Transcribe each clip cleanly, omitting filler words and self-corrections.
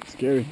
Scary.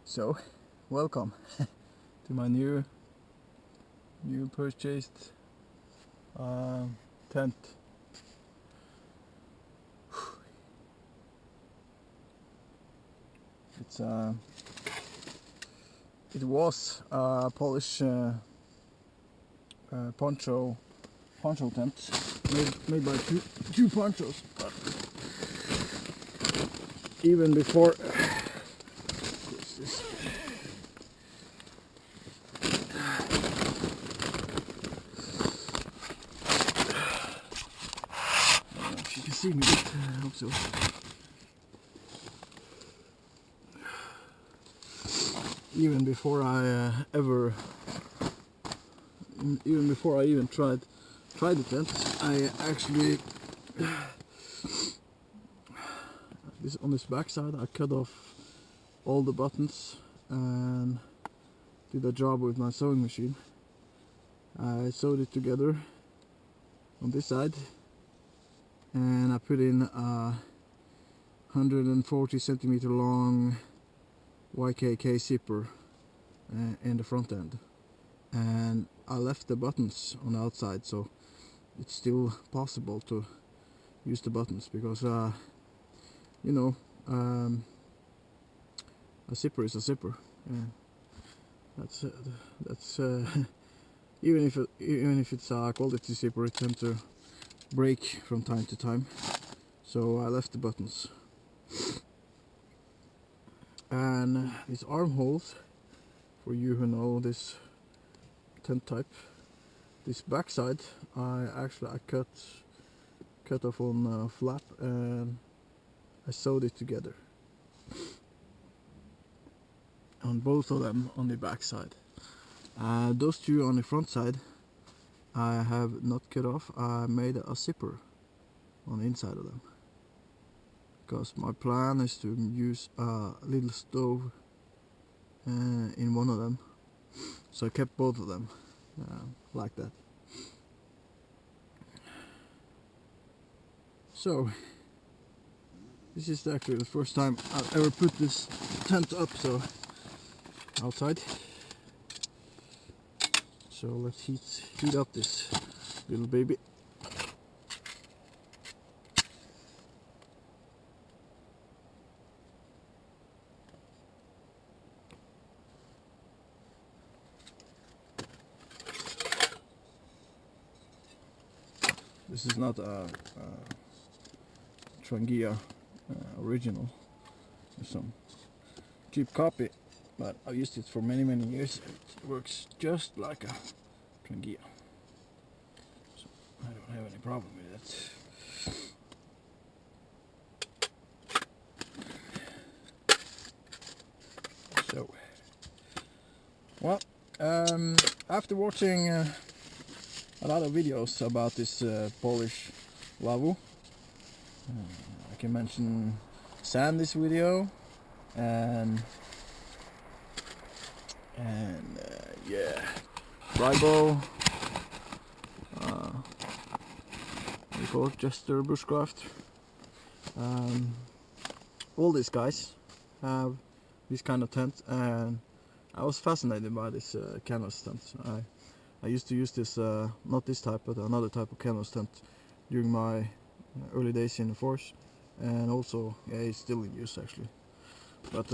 So, welcome to my new purchased tent. It was a Polish poncho tent made by two ponchos. But even before this, I don't know if you can see me, but I hope so. Even before I even tried the tent, I actually on this back side I cut off all the buttons and did a job with my sewing machine. I sewed it together on this side, and I put in a 140 centimeter long YKK zipper in the front end, and I left the buttons on the outside, so it's still possible to use the buttons, because you know, a zipper is a zipper. That's even if it's a quality zipper, it tends to break from time to time, so I left the buttons. And these armholes, for you who know this tent type, this backside I cut off on flap, and I sewed it together on both of them on the backside. Those two on the front side I have not cut off. I made a zipper on the inside of them, because my plan is to use a little stove in one of them, so I kept both of them like that. So this is actually the first time I've ever put this tent up, so outside. So let's heat up this little baby. This is not a Trangia original. It's some cheap copy, but I've used it for many years. It works just like a Trangia, so I don't have any problem with that. So, well, after watching a lot of videos about this Polish lavvo, I can mention Sandy's video and yeah, Rybo, what do you call it, Jester Bushcraft. All these guys have this kind of tent, and I was fascinated by this canvas tent. I used to use this, not this type, but another type of canvas tent during my early days in the force, and also, yeah, it's still in use actually. But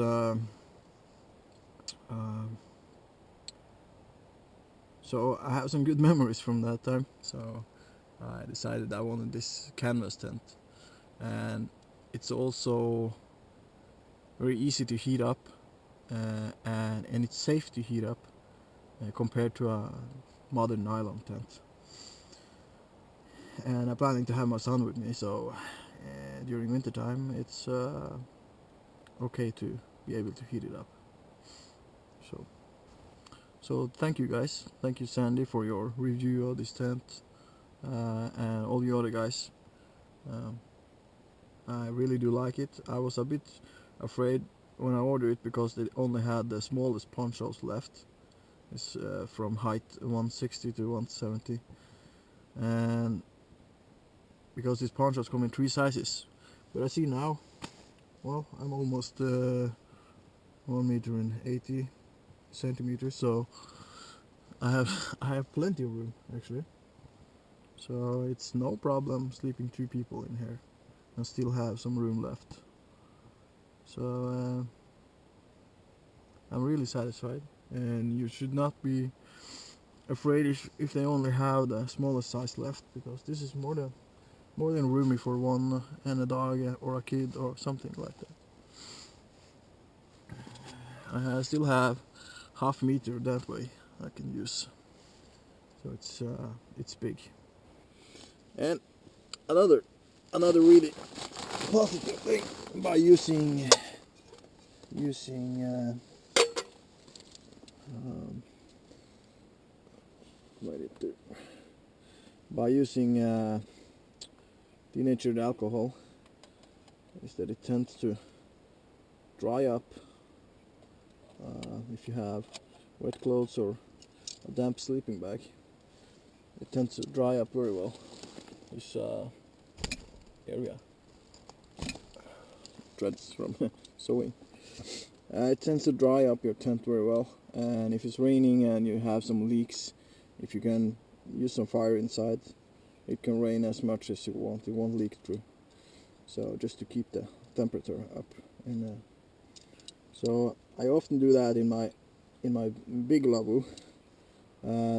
so I have some good memories from that time, so I decided I wanted this canvas tent, and it's also very easy to heat up, and it's safe to heat up compared to a modern nylon tent. And I'm planning to have my son with me, so during winter time it's okay to be able to heat it up. So thank you guys, thank you Sandy for your review of this tent, and all you other guys. I really do like it. I was a bit afraid when I ordered it, because they only had the smallest ponchos left. It's from height 160 to 170, and because these ponchos come in 3 sizes. But I see now, well, I'm almost 1 meter and 80 centimeters, so I have plenty of room actually. So it's no problem sleeping 2 people in here and still have some room left. So I'm really satisfied, and you should not be afraid if they only have the smallest size left, because this is more than roomy for one and a dog or a kid or something like that. I still have half meter that way I can use, so it's big. And another really positive thing by using denatured alcohol is that it tends to dry up if you have wet clothes or a damp sleeping bag. It tends to dry up very well, this area. Threads from sewing. It tends to dry up your tent very well, and if it's raining and you have some leaks, if you can use some fire inside, it can rain as much as you want, it won't leak through. So just to keep the temperature up. So I often do that in my big lavvo.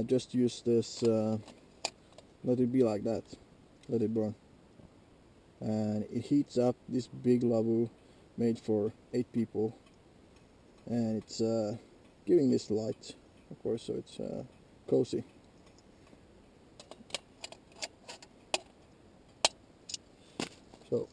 Just use this, let it be like that, let it burn, and it heats up this big lavvo made for 8 people, and it's giving this light, of course, so it's cozy. So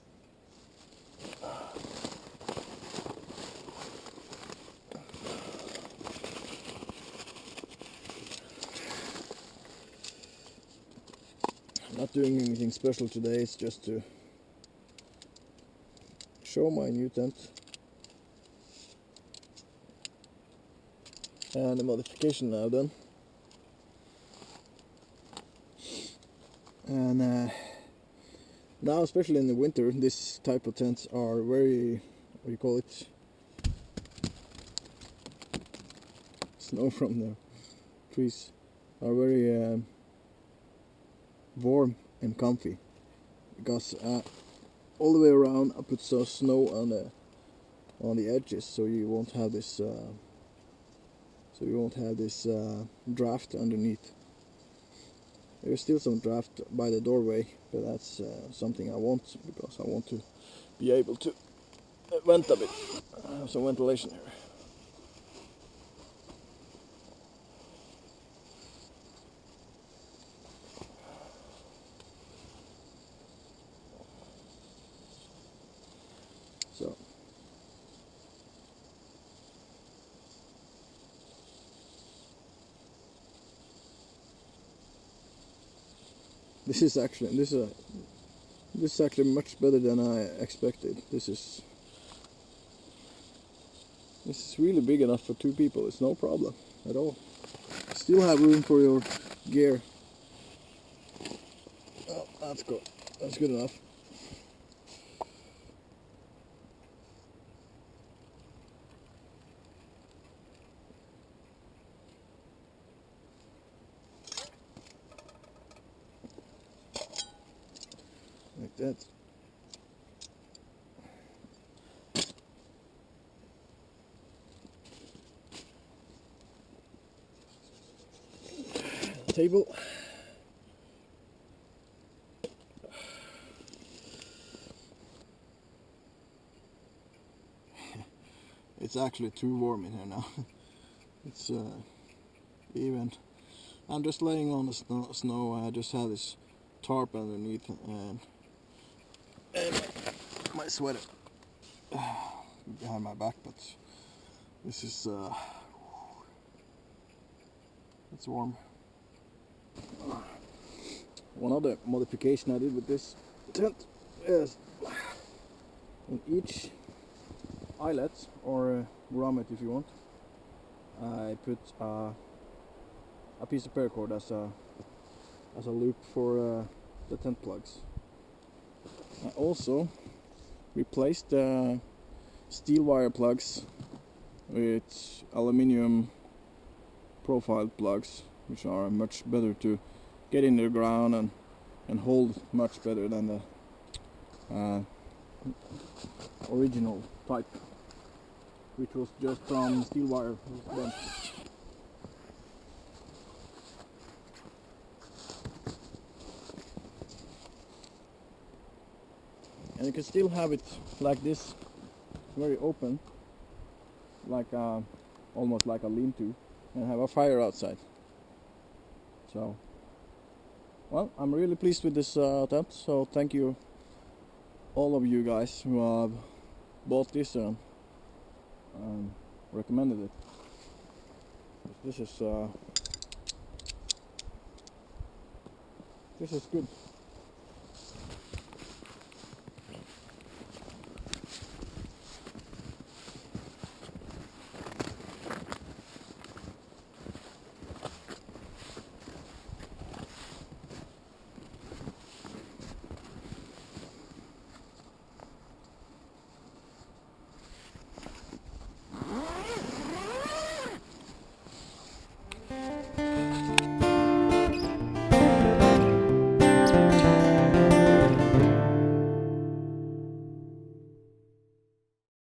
I'm not doing anything special today, it's just to show my new tent and the modification I've done. And now, especially in the winter, this type of tents are very, what do you call it, snow from the trees, are very warm and comfy, because all the way around I put some snow on the edges, so you won't have this draft underneath. There's still some draft by the doorway, but that's something I want, because I want to be able to vent a bit, have some ventilation here. So this is actually much better than I expected. This is really big enough for 2 people. It's no problem at all. Still have room for your gear. Oh, that's good. That's good enough. Like that. Table. It's actually too warm in here now. It's even. I'm just laying on the snow. I just have this tarp underneath and my sweater behind my back, but this is it's warm. One other modification I did with this tent is in each eyelet, or grommet if you want, I put a piece of paracord as a loop for the tent plugs. I also replaced the steel wire plugs It's aluminium profile plugs, which are much better to get in the ground and hold much better than the original type, which was just from steel wire. And you can still have it like this, very open, like almost like a lean-to, and have a fire outside. So, well, I'm really pleased with this attempt. So thank you, all of you guys who have bought this and recommended it. This is good.